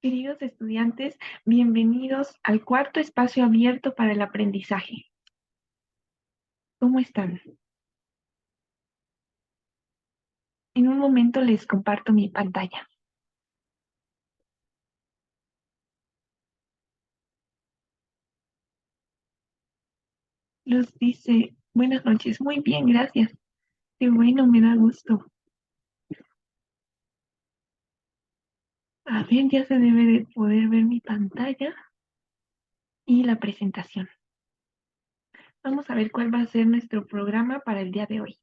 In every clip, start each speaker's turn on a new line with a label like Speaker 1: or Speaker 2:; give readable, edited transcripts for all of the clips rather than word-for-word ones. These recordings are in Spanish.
Speaker 1: Queridos estudiantes, bienvenidos al cuarto espacio abierto para el aprendizaje. ¿Cómo están? En un momento les comparto mi pantalla. Luz dice, buenas noches, muy bien, gracias. Qué bueno, me da gusto. A ver, ya se debe de poder ver mi pantalla y la presentación. Vamos a ver cuál va a ser nuestro programa para el día de hoy.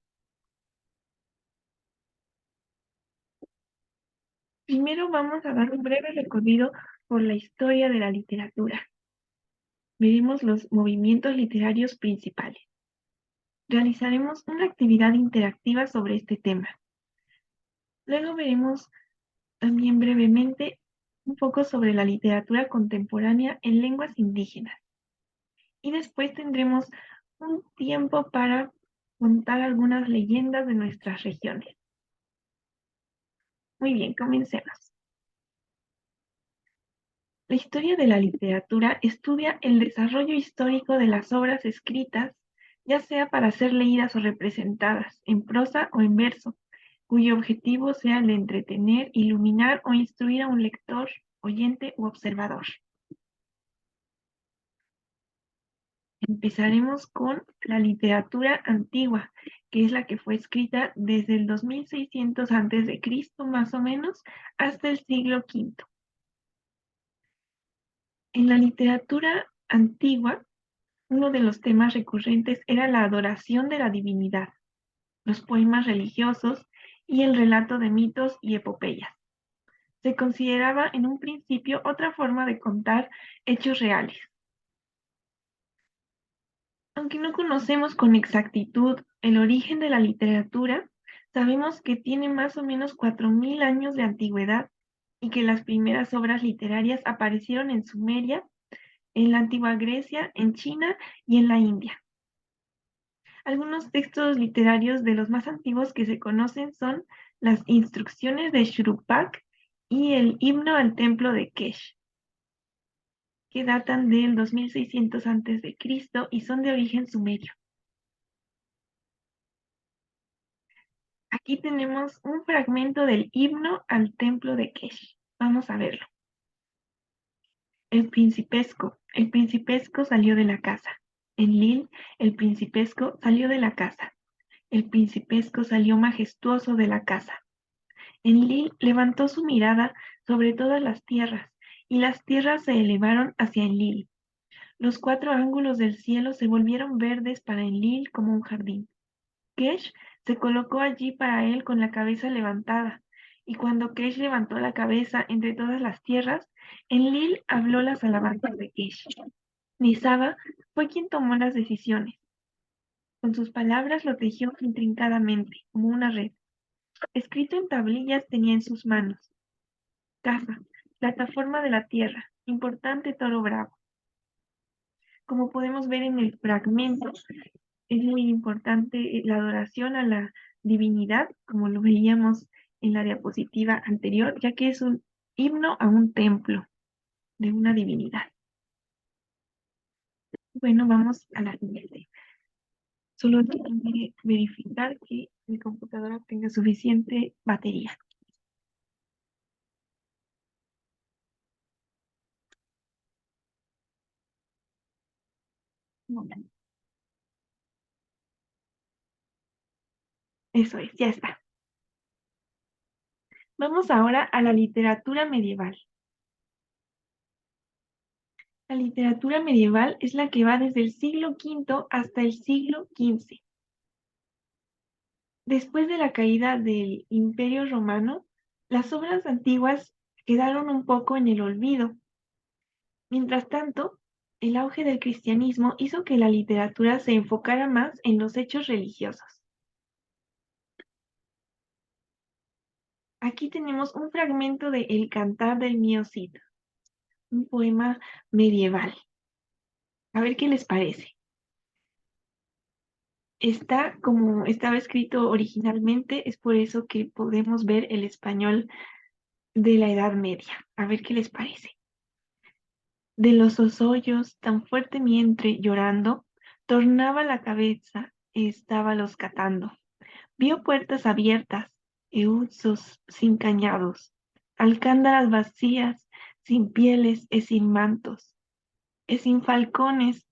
Speaker 1: Primero vamos a dar un breve recorrido por la historia de la literatura. Veremos los movimientos literarios principales. Realizaremos una actividad interactiva sobre este tema. Luego veremos también brevemente un poco sobre la literatura contemporánea en lenguas indígenas. Y después tendremos un tiempo para contar algunas leyendas de nuestras regiones. Muy bien, comencemos. La historia de la literatura estudia el desarrollo histórico de las obras escritas, ya sea para ser leídas o representadas, en prosa o en verso, cuyo objetivo sea el de entretener, iluminar o instruir a un lector, oyente u observador. Empezaremos con la literatura antigua, que es la que fue escrita desde el 2600 a.C. más o menos hasta el siglo V. En la literatura antigua, uno de los temas recurrentes era la adoración de la divinidad, los poemas religiosos y el relato de mitos y epopeyas. Se consideraba en un principio otra forma de contar hechos reales. Aunque no conocemos con exactitud el origen de la literatura, sabemos que tiene más o menos 4000 años de antigüedad y que las primeras obras literarias aparecieron en Sumeria, en la antigua Grecia, en China y en la India. Algunos textos literarios de los más antiguos que se conocen son las Instrucciones de Shuruppak y el Himno al Templo de Kesh, que datan del 2600 a.C. y son de origen sumerio. Aquí tenemos un fragmento del himno al templo de Kesh. Vamos a verlo. El principesco salió de la casa. En Lil, el principesco salió de la casa. El principesco salió majestuoso de la casa. En Lil levantó su mirada sobre todas las tierras, y las tierras se elevaron hacia Enlil. Los 4 ángulos del cielo se volvieron verdes para Enlil como un jardín. Kesh se colocó allí para él con la cabeza levantada, y cuando Kesh levantó la cabeza entre todas las tierras, Enlil habló las alabanzas de Kesh. Nisaba fue quien tomó las decisiones. Con sus palabras lo tejió intrincadamente, como una red. Escrito en tablillas tenía en sus manos. Casa, plataforma de la tierra, importante toro bravo. Como podemos ver en el fragmento, es muy importante la adoración a la divinidad, como lo veíamos en la diapositiva anterior, ya que es un himno a un templo de una divinidad. Bueno, vamos a la siguiente. Solo tengo que verificar que mi computadora tenga suficiente batería. Un momento. Eso es, ya está. Vamos ahora a la literatura medieval. La literatura medieval es la que va desde el siglo V hasta el siglo XV. Después de la caída del Imperio Romano, las obras antiguas quedaron un poco en el olvido. Mientras tanto, el auge del cristianismo hizo que la literatura se enfocara más en los hechos religiosos. Aquí tenemos un fragmento de El Cantar del Mío Cid, un poema medieval. A ver qué les parece. Está como estaba escrito originalmente, es por eso que podemos ver el español de la Edad Media. A ver qué les parece. De los hoyos, tan fuerte vientre llorando, tornaba la cabeza, estábalos catando. Vio puertas abiertas, euzos sin cañados, alcándaras vacías, sin pieles e sin mantos, e sin falcones,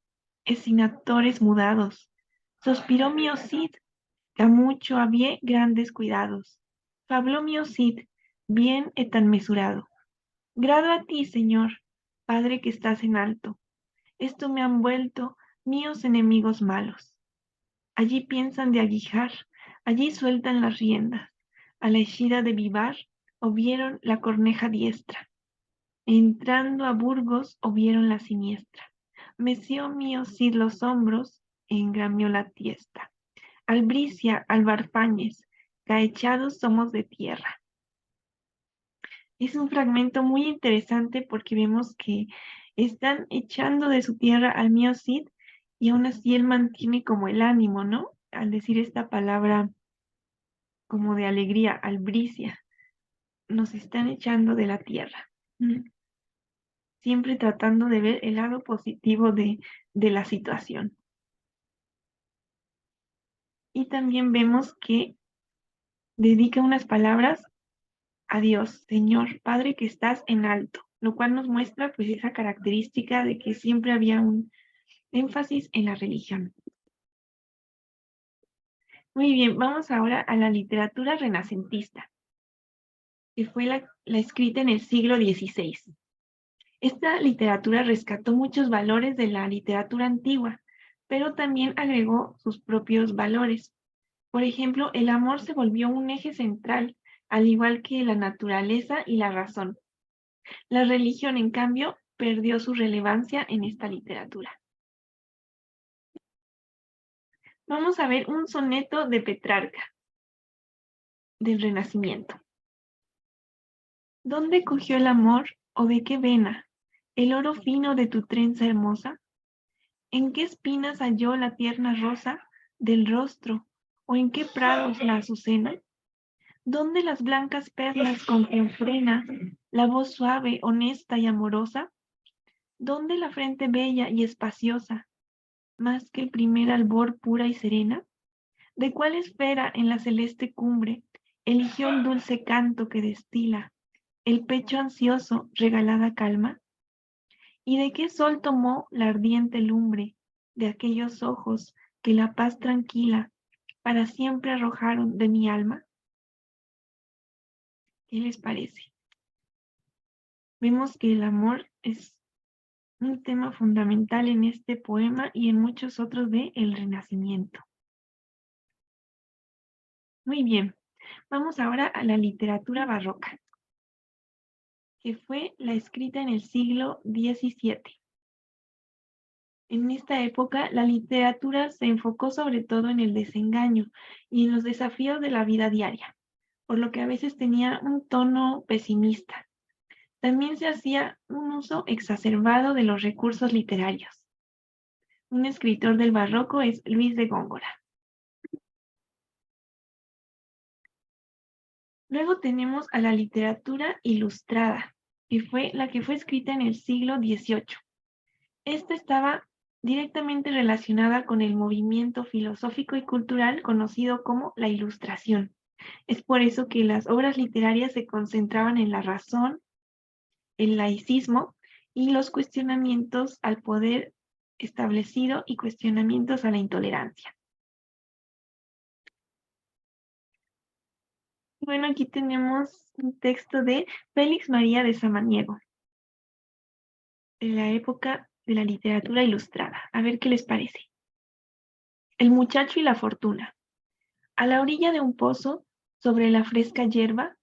Speaker 1: e sin actores mudados. Sospiró mi Cid, que a mucho había grandes cuidados. Fabló mi Cid, bien e tan mesurado. Grado a ti, Señor, Padre que estás en alto. Esto me han vuelto míos enemigos malos. Allí piensan de aguijar, allí sueltan las riendas. A la ejida de Vivar, o vieron la corneja diestra. Entrando a Burgos, o vieron la siniestra. Meció mío Cid los hombros, engramió la tiesta. Albricia, Albarfáñez, caechados somos de tierra. Es un fragmento muy interesante porque vemos que están echando de su tierra al mío Cid y aún así él mantiene como el ánimo, ¿no? Al decir esta palabra como de alegría, albricia, nos están echando de la tierra. Siempre tratando de ver el lado positivo de la situación. Y también vemos que dedica unas palabras a Dios, Señor, Padre que estás en alto, lo cual nos muestra pues esa característica de que siempre había un énfasis en la religión. Muy bien, vamos ahora a la literatura renacentista, que fue la escrita en el siglo XVI. Esta literatura rescató muchos valores de la literatura antigua, pero también agregó sus propios valores. Por ejemplo, el amor se volvió un eje central, al igual que la naturaleza y la razón. La religión, en cambio, perdió su relevancia en esta literatura. Vamos a ver un soneto de Petrarca, del Renacimiento. ¿Dónde cogió el amor o de qué vena el oro fino de tu trenza hermosa? ¿En qué espinas halló la tierna rosa del rostro o en qué prados la azucena? ¿Dónde las blancas perlas con que enfrena la voz suave, honesta y amorosa? ¿Dónde la frente bella y espaciosa, más que el primer albor pura y serena? ¿De cuál esfera en la celeste cumbre eligió el dulce canto que destila el pecho ansioso regalada calma? ¿Y de qué sol tomó la ardiente lumbre de aquellos ojos que la paz tranquila para siempre arrojaron de mi alma? ¿Qué les parece? Vemos que el amor es un tema fundamental en este poema y en muchos otros de El Renacimiento. Muy bien, vamos ahora a la literatura barroca, que fue la escrita en el siglo XVII. En esta época, la literatura se enfocó sobre todo en el desengaño y en los desafíos de la vida diaria, por lo que a veces tenía un tono pesimista. También se hacía un uso exacerbado de los recursos literarios. Un escritor del barroco es Luis de Góngora. Luego tenemos a la literatura ilustrada, que fue la que fue escrita en el siglo XVIII. Esta estaba directamente relacionada con el movimiento filosófico y cultural conocido como la Ilustración. Es por eso que las obras literarias se concentraban en la razón, el laicismo y los cuestionamientos al poder establecido y cuestionamientos a la intolerancia. Bueno, aquí tenemos un texto de Félix María de Samaniego, de la época de la literatura ilustrada. A ver qué les parece. El muchacho y la fortuna. A la orilla de un pozo, sobre la fresca hierba,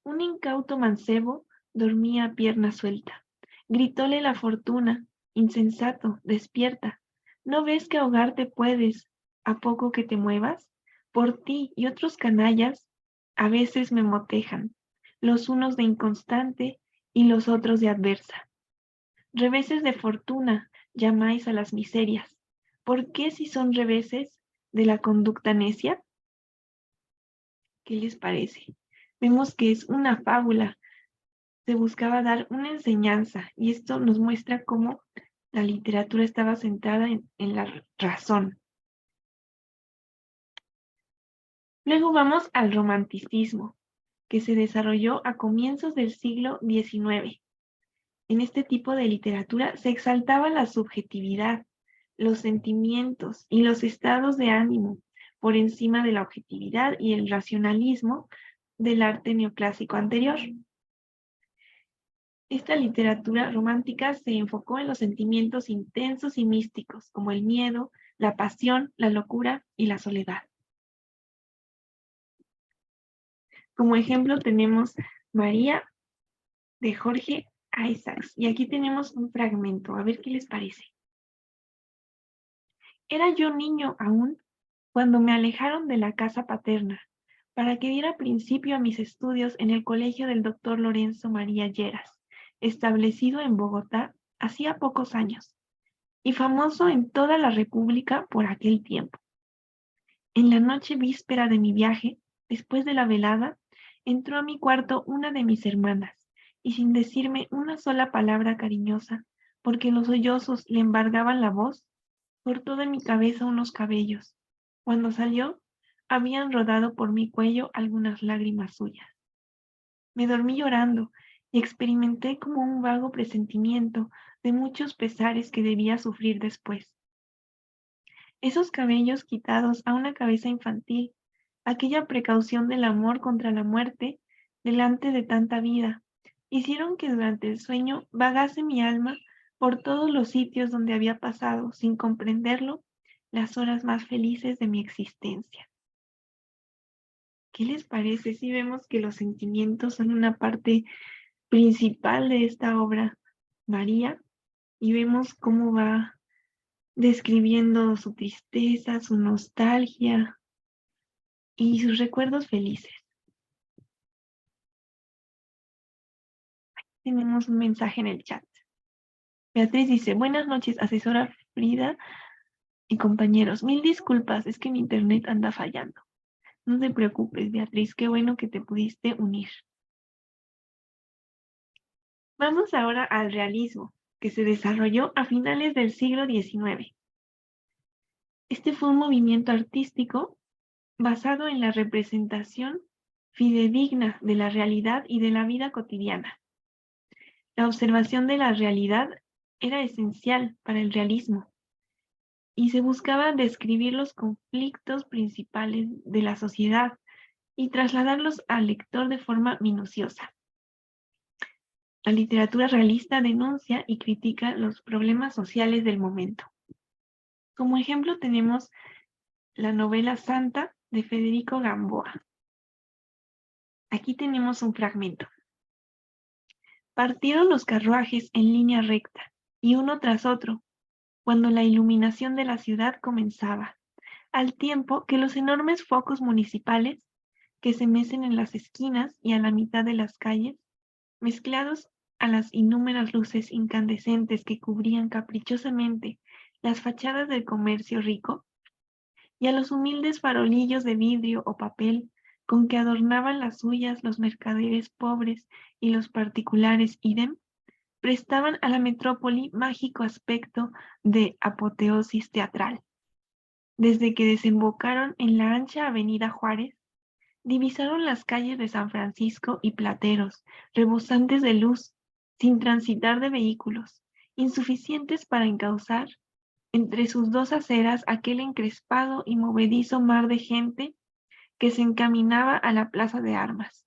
Speaker 1: un incauto mancebo dormía a pierna suelta. Gritóle la fortuna: insensato, despierta. ¿No ves que ahogarte puedes, a poco que te muevas? Por ti y otros canallas, a veces me motejan, los unos de inconstante y los otros de adversa. Reveses de fortuna llamáis a las miserias. ¿Por qué, si son reveses de la conducta necia? ¿Qué les parece? Vemos que es una fábula Se buscaba dar una enseñanza y esto nos muestra cómo la literatura estaba centrada en la razón. Luego vamos al romanticismo, que se desarrolló a comienzos del siglo XIX. En este tipo de literatura se exaltaba la subjetividad, los sentimientos y los estados de ánimo por encima de la objetividad y el racionalismo del arte neoclásico anterior. Esta literatura romántica se enfocó en los sentimientos intensos y místicos, como el miedo, la pasión, la locura y la soledad. Como ejemplo tenemos María de Jorge Isaacs, y aquí tenemos un fragmento, a ver qué les parece. Era yo niño aún cuando me alejaron de la casa paterna para que diera principio a mis estudios en el colegio del doctor Lorenzo María Lleras, establecido en Bogotá hacía pocos años y famoso en toda la República por aquel tiempo. En la noche víspera de mi viaje, después de la velada, entró a mi cuarto una de mis hermanas y sin decirme una sola palabra cariñosa, porque los sollozos le embargaban la voz, cortó de mi cabeza unos cabellos. Cuando salió, habían rodado por mi cuello algunas lágrimas suyas. Me dormí llorando y experimenté como un vago presentimiento de muchos pesares que debía sufrir después. Esos cabellos quitados a una cabeza infantil, aquella precaución del amor contra la muerte delante de tanta vida, hicieron que durante el sueño vagase mi alma por todos los sitios donde había pasado, sin comprenderlo, las horas más felices de mi existencia. ¿Qué les parece si vemos que los sentimientos son una parte principal de esta obra, María, y vemos cómo va describiendo su tristeza, su nostalgia y sus recuerdos felices? Tenemos un mensaje en el chat. Beatriz dice, buenas noches, asesora Frida y compañeros. Mil disculpas, es que mi internet anda fallando. No te preocupes, Beatriz, qué bueno que te pudiste unir. Vamos ahora al realismo, que se desarrolló a finales del siglo XIX. Este fue un movimiento artístico basado en la representación fidedigna de la realidad y de la vida cotidiana. La observación de la realidad era esencial para el realismo y se buscaba describir los conflictos principales de la sociedad y trasladarlos al lector de forma minuciosa. La literatura realista denuncia y critica los problemas sociales del momento. Como ejemplo tenemos la novela Santa de Federico Gamboa. Aquí tenemos un fragmento. Partieron los carruajes en línea recta, y uno tras otro, cuando la iluminación de la ciudad comenzaba, al tiempo que los enormes focos municipales que se mecen en las esquinas y a la mitad de las calles, mezclados a las inúmeras luces incandescentes que cubrían caprichosamente las fachadas del comercio rico, y a los humildes farolillos de vidrio o papel con que adornaban las suyas los mercaderes pobres y los particulares idem, prestaban a la metrópoli mágico aspecto de apoteosis teatral. Desde que desembocaron en la ancha avenida Juárez, divisaron las calles de San Francisco y Plateros, rebosantes de luz, sin transitar de vehículos, insuficientes para encauzar entre sus dos aceras aquel encrespado y movedizo mar de gente que se encaminaba a la plaza de armas.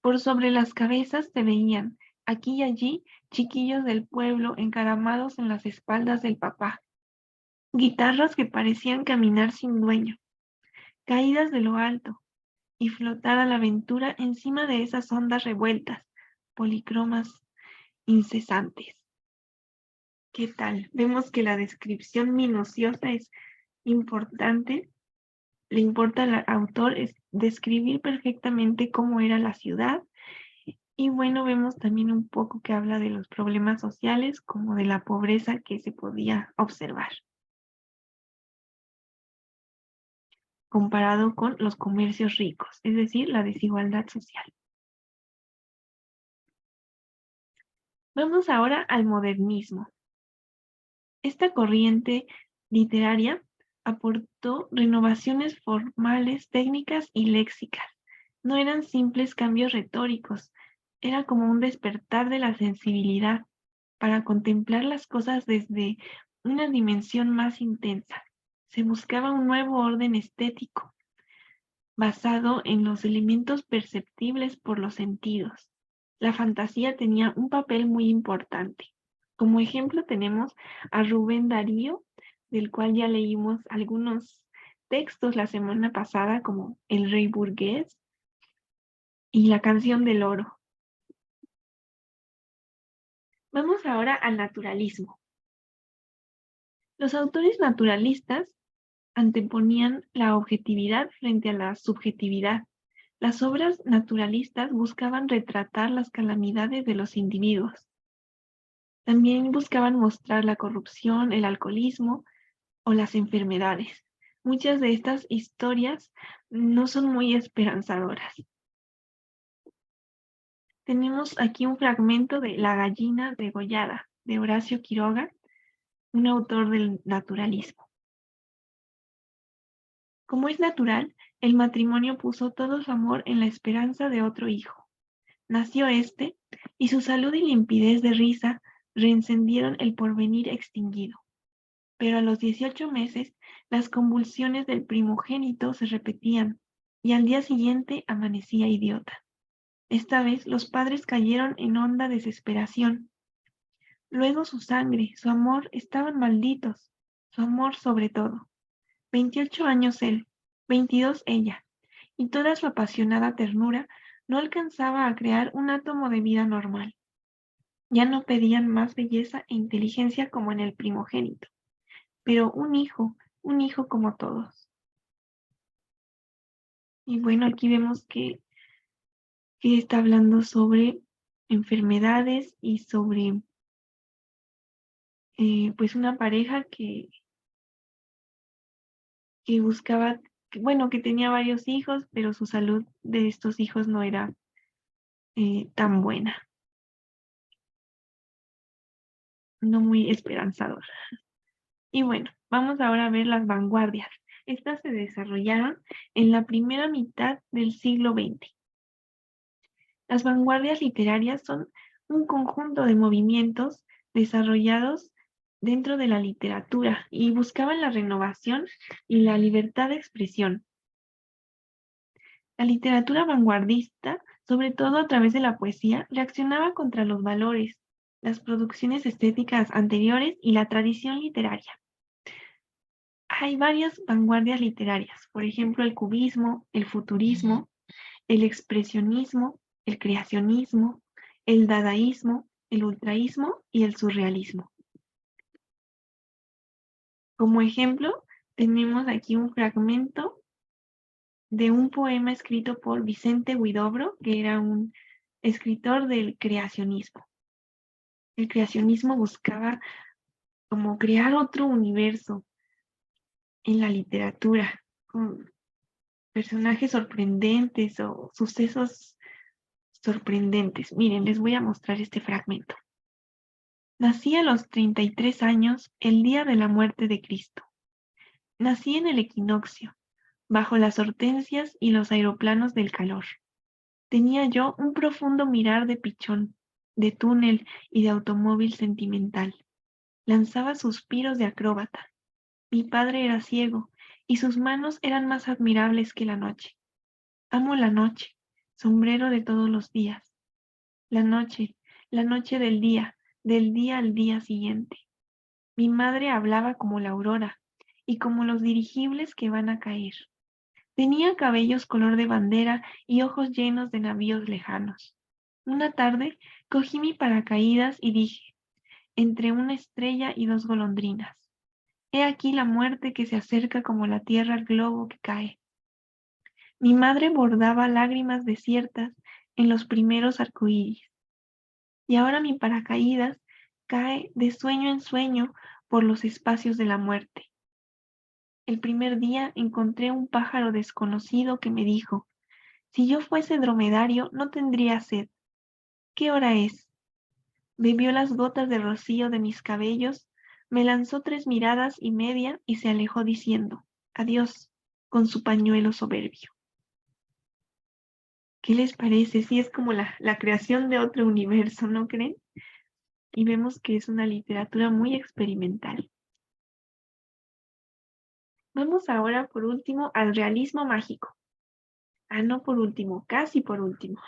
Speaker 1: Por sobre las cabezas se veían, aquí y allí, chiquillos del pueblo encaramados en las espaldas del papá, guitarras que parecían caminar sin dueño, caídas de lo alto, y flotar a la aventura encima de esas ondas revueltas, policromas incesantes. ¿Qué tal? Vemos que la descripción minuciosa es importante. Le importa al autor es describir perfectamente cómo era la ciudad. Y bueno, vemos también un poco que habla de los problemas sociales, como de la pobreza que se podía observar, comparado con los comercios ricos, es decir, la desigualdad social. Vamos ahora al modernismo. Esta corriente literaria aportó renovaciones formales, técnicas y léxicas. No eran simples cambios retóricos, era como un despertar de la sensibilidad para contemplar las cosas desde una dimensión más intensa. Se buscaba un nuevo orden estético, basado en los elementos perceptibles por los sentidos. La fantasía tenía un papel muy importante. Como ejemplo tenemos a Rubén Darío, del cual ya leímos algunos textos la semana pasada, como El Rey Burgués y La Canción del Oro. Vamos ahora al naturalismo. Los autores naturalistas anteponían la objetividad frente a la subjetividad. Las obras naturalistas buscaban retratar las calamidades de los individuos. También buscaban mostrar la corrupción, el alcoholismo o las enfermedades. Muchas de estas historias no son muy esperanzadoras. Tenemos aquí un fragmento de La gallina degollada, de Horacio Quiroga, un autor del naturalismo. Como es natural, el matrimonio puso todo su amor en la esperanza de otro hijo. Nació éste, y su salud y limpidez de risa reencendieron el porvenir extinguido. Pero a los 18 meses, las convulsiones del primogénito se repetían, y al día siguiente amanecía idiota. Esta vez los padres cayeron en honda desesperación. Luego su sangre, su amor estaban malditos, su amor sobre todo. 28 años él, 22 ella, y toda su apasionada ternura no alcanzaba a crear un átomo de vida normal. Ya no pedían más belleza e inteligencia como en el primogénito, pero un hijo como todos. Y bueno, aquí vemos que está hablando sobre enfermedades y sobre pues una pareja que buscaba, bueno, que tenía varios hijos, pero su salud de estos hijos no era tan buena, no muy esperanzadora. Y bueno, vamos ahora a ver las vanguardias. Estas se desarrollaron en la primera mitad del siglo XX. Las vanguardias literarias son un conjunto de movimientos desarrollados dentro de la literatura y buscaban la renovación y la libertad de expresión. La literatura vanguardista, sobre todo a través de la poesía, reaccionaba contra los valores, las producciones estéticas anteriores y la tradición literaria. Hay varias vanguardias literarias, por ejemplo, el cubismo, el futurismo, el expresionismo, el creacionismo, el dadaísmo, el ultraísmo y el surrealismo. Como ejemplo, tenemos aquí un fragmento de un poema escrito por Vicente Huidobro, que era un escritor del creacionismo. El creacionismo buscaba como crear otro universo en la literatura, con personajes sorprendentes o sucesos sorprendentes. Miren, les voy a mostrar este fragmento. Nací a los 33 años, el día de la muerte de Cristo. Nací en el equinoccio, bajo las hortensias y los aeroplanos del calor. Tenía yo un profundo mirar de pichón, de túnel y de automóvil sentimental. Lanzaba suspiros de acróbata. Mi padre era ciego, y sus manos eran más admirables que la noche. Amo la noche, sombrero de todos los días. La noche del día al día siguiente. Mi madre hablaba como la aurora y como los dirigibles que van a caer. Tenía cabellos color de bandera y ojos llenos de navíos lejanos. Una tarde cogí mi paracaídas y dije, entre una estrella y dos golondrinas, he aquí la muerte que se acerca como la tierra al globo que cae. Mi madre bordaba lágrimas desiertas en los primeros arcoíris, y ahora mi paracaídas cae de sueño en sueño por los espacios de la muerte. El primer día encontré un pájaro desconocido que me dijo, si yo fuese dromedario no tendría sed. ¿Qué hora es? bebió las gotas de rocío de mis cabellos, me lanzó 3 miradas y media y se alejó diciendo, adiós, con su pañuelo soberbio. ¿Qué les parece? Sí, es como la creación de otro universo, ¿no creen? Y vemos que es una literatura muy experimental. Vamos ahora, por último, al realismo mágico. Ah, no por último, casi por último.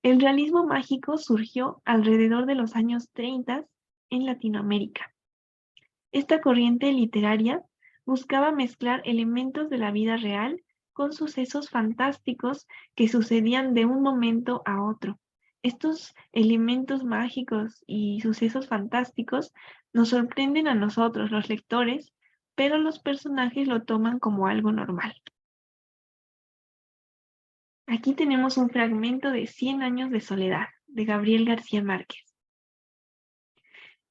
Speaker 1: El realismo mágico surgió alrededor de los años 30 en Latinoamérica. Esta corriente literaria buscaba mezclar elementos de la vida real con sucesos fantásticos que sucedían de un momento a otro. Estos elementos mágicos y sucesos fantásticos nos sorprenden a nosotros, los lectores, pero los personajes lo toman como algo normal. Aquí tenemos un fragmento de 100 años de soledad, de Gabriel García Márquez.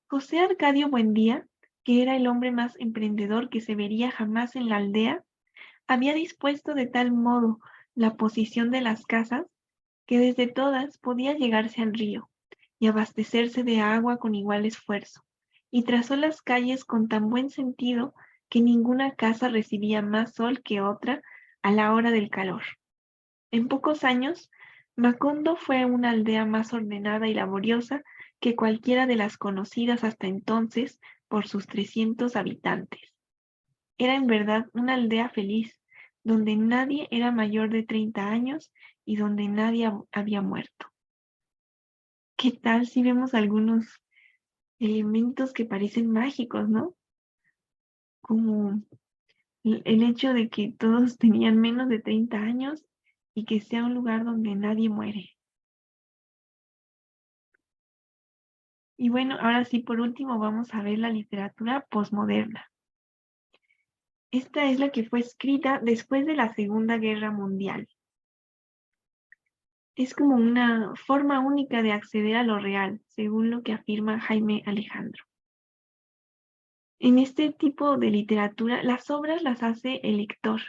Speaker 1: José Arcadio Buendía, que era el hombre más emprendedor que se vería jamás en la aldea, había dispuesto de tal modo la posición de las casas que desde todas podía llegarse al río y abastecerse de agua con igual esfuerzo, y trazó las calles con tan buen sentido que ninguna casa recibía más sol que otra a la hora del calor. En pocos años, Macondo fue una aldea más ordenada y laboriosa que cualquiera de las conocidas hasta entonces por sus 300 habitantes. Era en verdad una aldea feliz, donde nadie era mayor de 30 años y donde nadie había muerto. ¿Qué tal si vemos algunos elementos que parecen mágicos, ¿no? Como el hecho de que todos tenían menos de 30 años y que sea un lugar donde nadie muere. Y bueno, ahora sí, por último, vamos a ver la literatura posmoderna. Esta es la que fue escrita después de la Segunda Guerra Mundial. Es como una forma única de acceder a lo real, según lo que afirma Jaime Alejandro. En este tipo de literatura, las obras las hace el lector.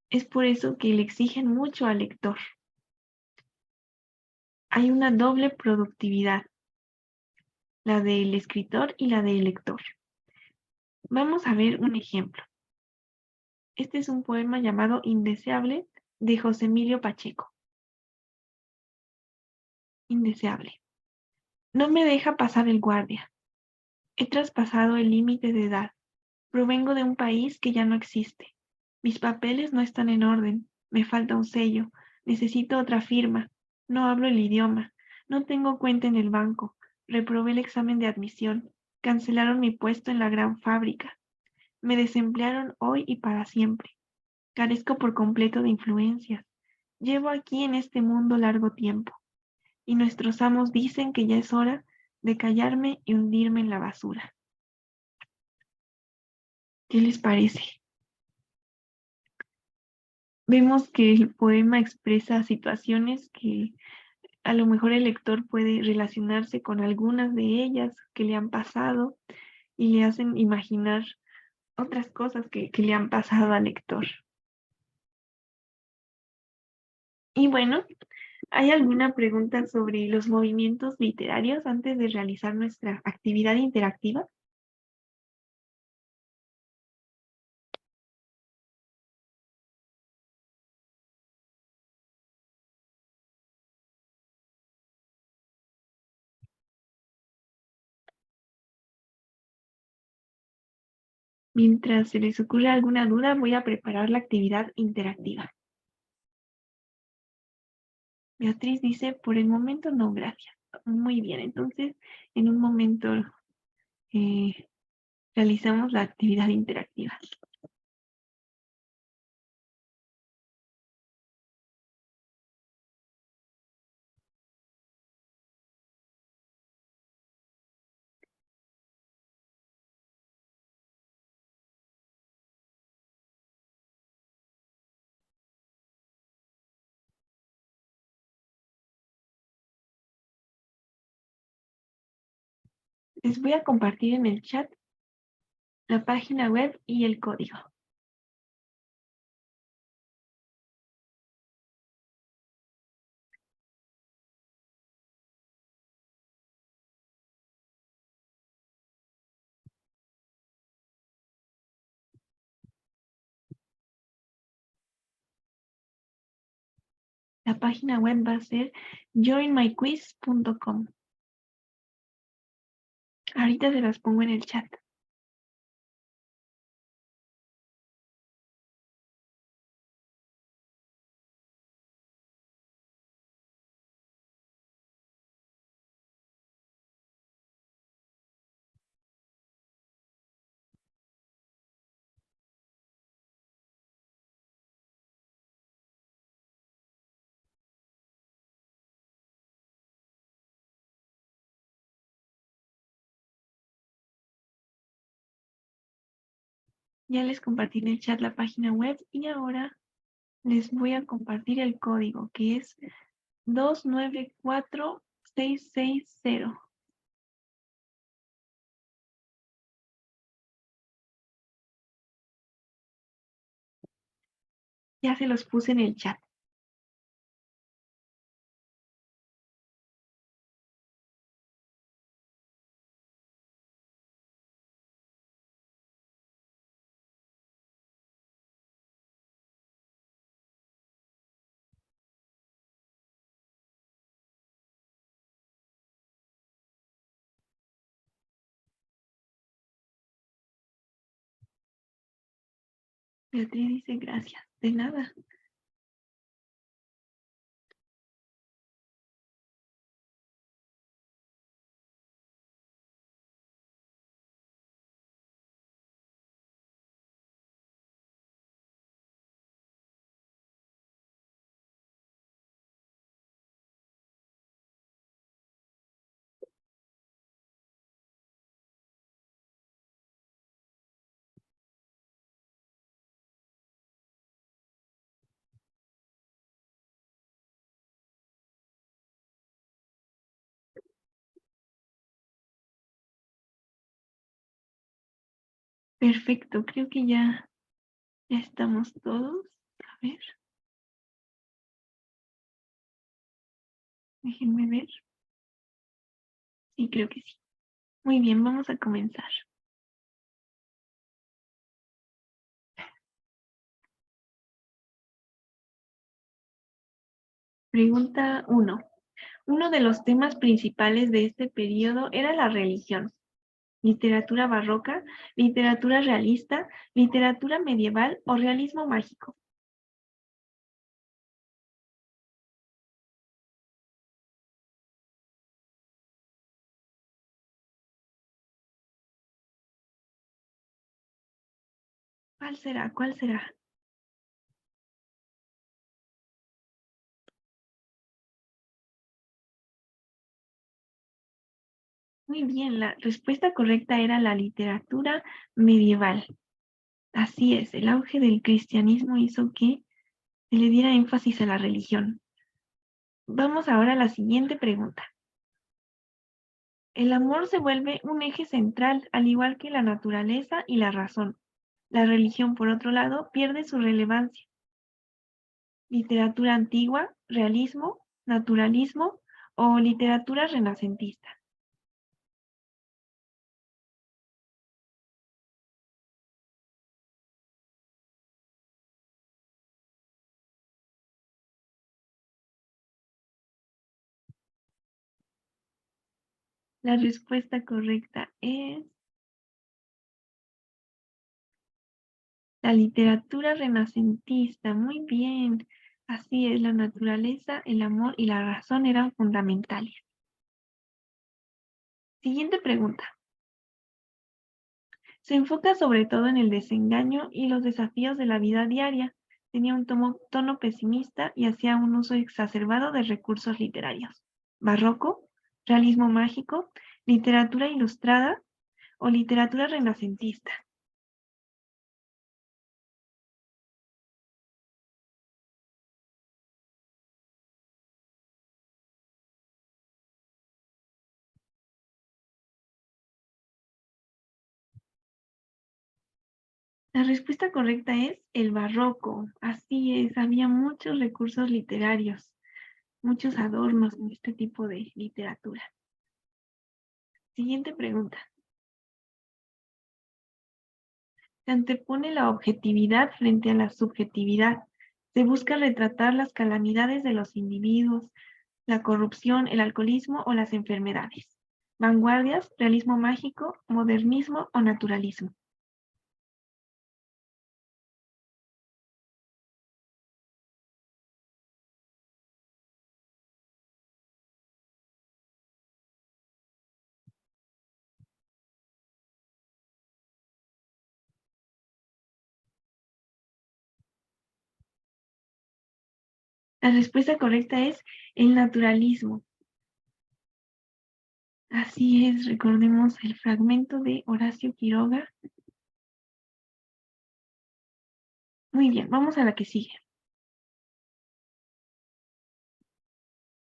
Speaker 1: Es por eso que le exigen mucho al lector. Hay una doble productividad, la del escritor y la del lector. Vamos a ver un ejemplo. Este es un poema llamado Indeseable de José Emilio Pacheco. Indeseable. No me deja pasar el guardia. He traspasado el límite de edad. Provengo de un país que ya no existe. Mis papeles no están en orden. Me falta un sello. Necesito otra firma. No hablo el idioma. No tengo cuenta en el banco. Reprobé el examen de admisión. Cancelaron mi puesto en la gran fábrica. Me desemplearon hoy y para siempre. Carezco por completo de influencias. Llevo aquí en este mundo largo tiempo, y nuestros amos dicen que ya es hora de callarme y hundirme en la basura. ¿Qué les parece? Vemos que el poema expresa situaciones que a lo mejor el lector puede relacionarse con algunas de ellas que le han pasado y le hacen imaginar otras cosas que le han pasado al lector. Y bueno, ¿hay alguna pregunta sobre los movimientos literarios antes de realizar nuestra actividad interactiva? Mientras se les ocurre alguna duda, voy a preparar la actividad interactiva. Beatriz dice, por el momento no, gracias. Muy bien, entonces en un momento eh, realizamos la actividad interactiva. Les voy a compartir en el chat la página web y el código. La página web va a ser joinmyquiz.com. Ahorita se las pongo en el chat. Ya les compartí en el chat la página web y ahora les voy a compartir el código que es 294660. Ya se los puse en el chat. Beatriz dice gracias. De nada. Perfecto, creo que ya estamos todos. A ver, déjenme ver. Sí, creo que sí. Muy bien, vamos a comenzar. Pregunta 1. Uno de los temas principales de este periodo era la religión. Literatura barroca, literatura realista, literatura medieval o realismo mágico. ¿Cuál será? ¿Cuál será? Muy bien, la respuesta correcta era la literatura medieval. Así es, el auge del cristianismo hizo que se le diera énfasis a la religión. Vamos ahora a la siguiente pregunta. El amor se vuelve un eje central, al igual que la naturaleza y la razón. La religión, por otro lado, pierde su relevancia. Literatura antigua, realismo, naturalismo o literatura renacentista. La respuesta correcta es la literatura renacentista. Muy bien. Así es, la naturaleza, el amor y la razón eran fundamentales. Siguiente pregunta. Se enfoca sobre todo en el desengaño y los desafíos de la vida diaria. Tenía un tono pesimista y hacía un uso exacerbado de recursos literarios. Barroco, realismo mágico, literatura ilustrada o literatura renacentista. La respuesta correcta es el barroco. Así es, había muchos recursos literarios, muchos adornos en este tipo de literatura. Siguiente pregunta. Se antepone la objetividad frente a la subjetividad. Se busca retratar las calamidades de los individuos, la corrupción, el alcoholismo o las enfermedades. Vanguardias, realismo mágico, modernismo o naturalismo. La respuesta correcta es el naturalismo. Así es, recordemos el fragmento de Horacio Quiroga. Muy bien, vamos a la que sigue.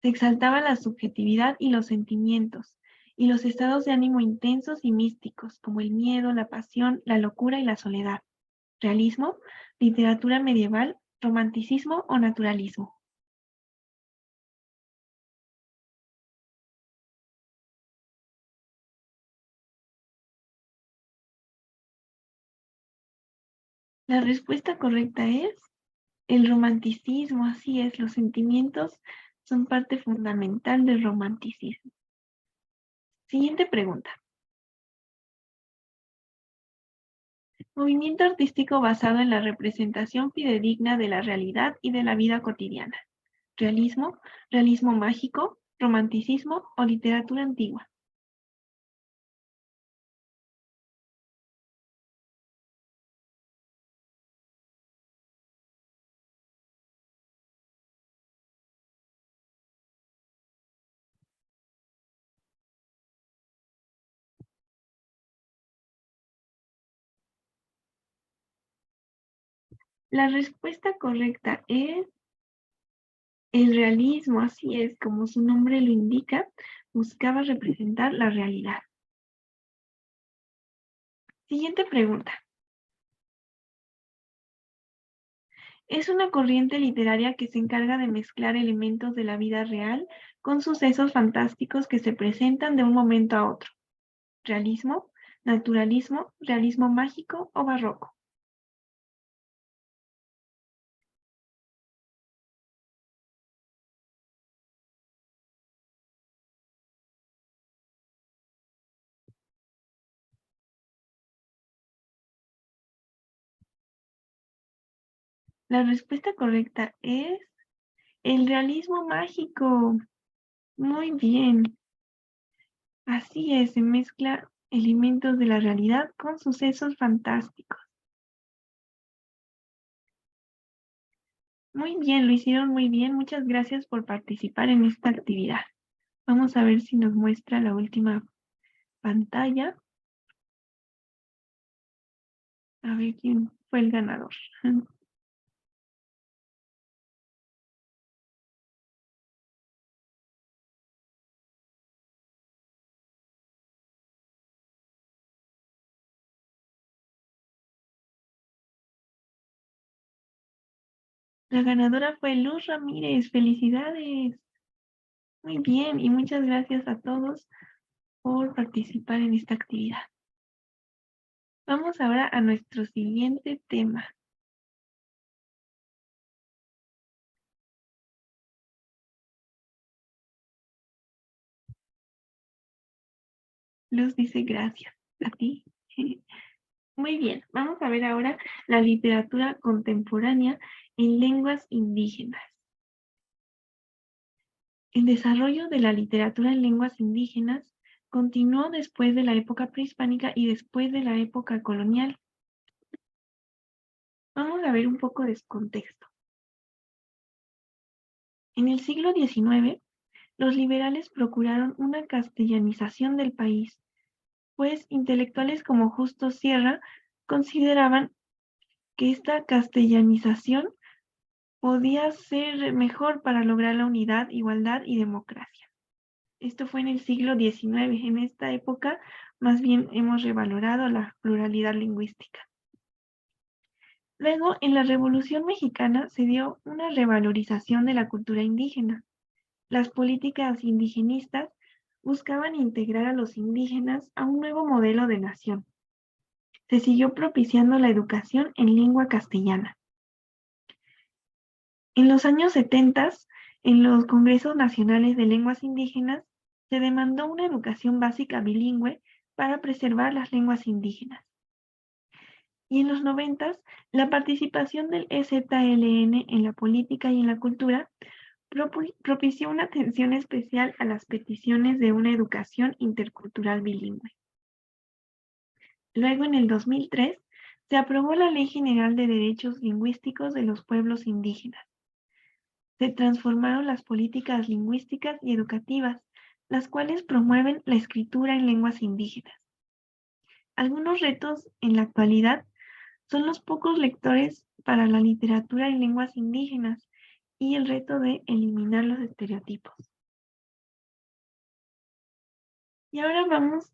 Speaker 1: Se exaltaba la subjetividad y los sentimientos, y los estados de ánimo intensos y místicos, como el miedo, la pasión, la locura y la soledad. Realismo, literatura medieval, romanticismo o naturalismo. La respuesta correcta es el romanticismo, así es, los sentimientos son parte fundamental del romanticismo. Siguiente pregunta. Movimiento artístico basado en la representación fidedigna de la realidad y de la vida cotidiana. Realismo, realismo mágico, romanticismo o literatura antigua. La respuesta correcta es el realismo, así es, como su nombre lo indica, buscaba representar la realidad. Siguiente pregunta. Es una corriente literaria que se encarga de mezclar elementos de la vida real con sucesos fantásticos que se presentan de un momento a otro. Realismo, naturalismo, realismo mágico o barroco. La respuesta correcta es el realismo mágico. Muy bien. Así es, se mezcla elementos de la realidad con sucesos fantásticos. Muy bien, lo hicieron muy bien. Muchas gracias por participar en esta actividad. Vamos a ver si nos muestra la última pantalla. A ver quién fue el ganador. La ganadora fue Luz Ramírez. ¡Felicidades! Muy bien, y muchas gracias a todos por participar en esta actividad. Vamos ahora a nuestro siguiente tema. Luz dice gracias. A ti. Muy bien, vamos a ver ahora la literatura contemporánea en lenguas indígenas. El desarrollo de la literatura en lenguas indígenas continuó después de la época prehispánica y después de la época colonial. Vamos a ver un poco de contexto. En el siglo XIX, los liberales procuraron una castellanización del país, pues intelectuales como Justo Sierra consideraban que esta castellanización podía ser mejor para lograr la unidad, igualdad y democracia. Esto fue en el siglo XIX. En esta época, más bien hemos revalorado la pluralidad lingüística. Luego, en la Revolución Mexicana se dio una revalorización de la cultura indígena. Las políticas indigenistas buscaban integrar a los indígenas a un nuevo modelo de nación. Se siguió propiciando la educación en lengua castellana. En los años 70, en los Congresos Nacionales de Lenguas Indígenas, se demandó una educación básica bilingüe para preservar las lenguas indígenas. Y en los 90, la participación del EZLN en la política y en la cultura propició una atención especial a las peticiones de una educación intercultural bilingüe. Luego, en el 2003, se aprobó la Ley General de Derechos Lingüísticos de los Pueblos Indígenas. Se transformaron las políticas lingüísticas y educativas, las cuales promueven la escritura en lenguas indígenas. Algunos retos en la actualidad son los pocos lectores para la literatura en lenguas indígenas y el reto de eliminar los estereotipos. Y ahora vamos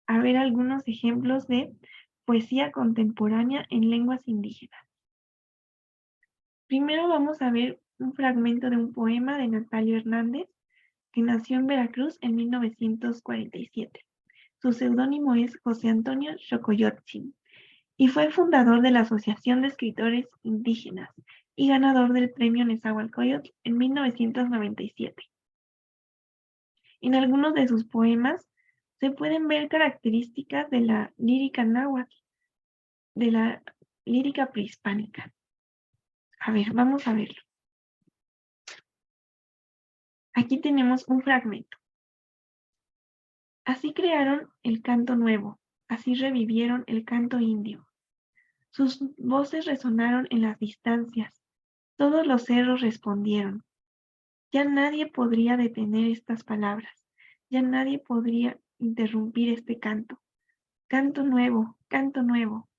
Speaker 1: a ver algunos ejemplos de poesía contemporánea en lenguas indígenas. Primero vamos a ver un fragmento de un poema de Natalio Hernández, que nació en Veracruz en 1947. Su seudónimo es José Antonio Xocoyotzin y fue el fundador de la Asociación de Escritores Indígenas y ganador del Premio Nezahualcóyotl en 1997. En algunos de sus poemas se pueden ver características de la lírica náhuatl, de la lírica prehispánica. A ver, vamos a verlo. Aquí tenemos un fragmento. Así crearon el canto nuevo, así revivieron el canto indio. Sus voces resonaron en las distancias, todos los cerros respondieron. Ya nadie podría detener estas palabras, ya nadie podría interrumpir este canto. Canto nuevo, canto nuevo.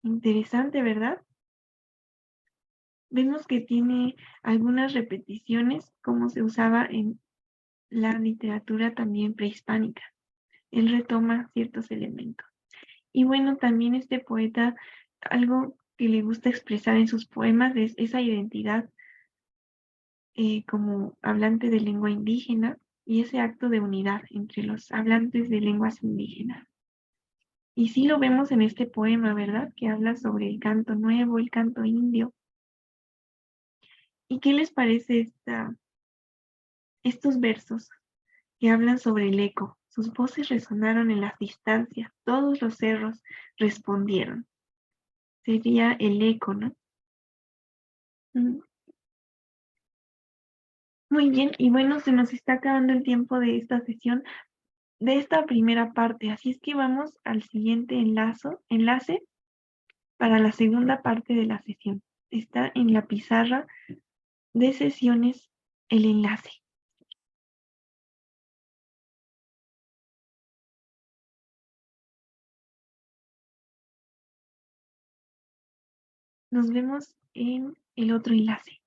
Speaker 1: Interesante, ¿verdad? Vemos que tiene algunas repeticiones como se usaba en la literatura también prehispánica. Él retoma ciertos elementos. Y bueno, también este poeta, algo que le gusta expresar en sus poemas es esa identidad como hablante de lengua indígena y ese acto de unidad entre los hablantes de lenguas indígenas. Y sí lo vemos en este poema, ¿verdad? Que habla sobre el canto nuevo, el canto indio. ¿Y qué les parece estos versos que hablan sobre el eco? Sus voces resonaron en las distancias, todos los cerros respondieron. Sería el eco, ¿no? Mm, Muy bien, y bueno, se nos está acabando el tiempo de esta sesión, de esta primera parte, así es que vamos al siguiente enlace para la segunda parte de la sesión. Está en la pizarra de sesiones el enlace. Nos vemos en el otro enlace.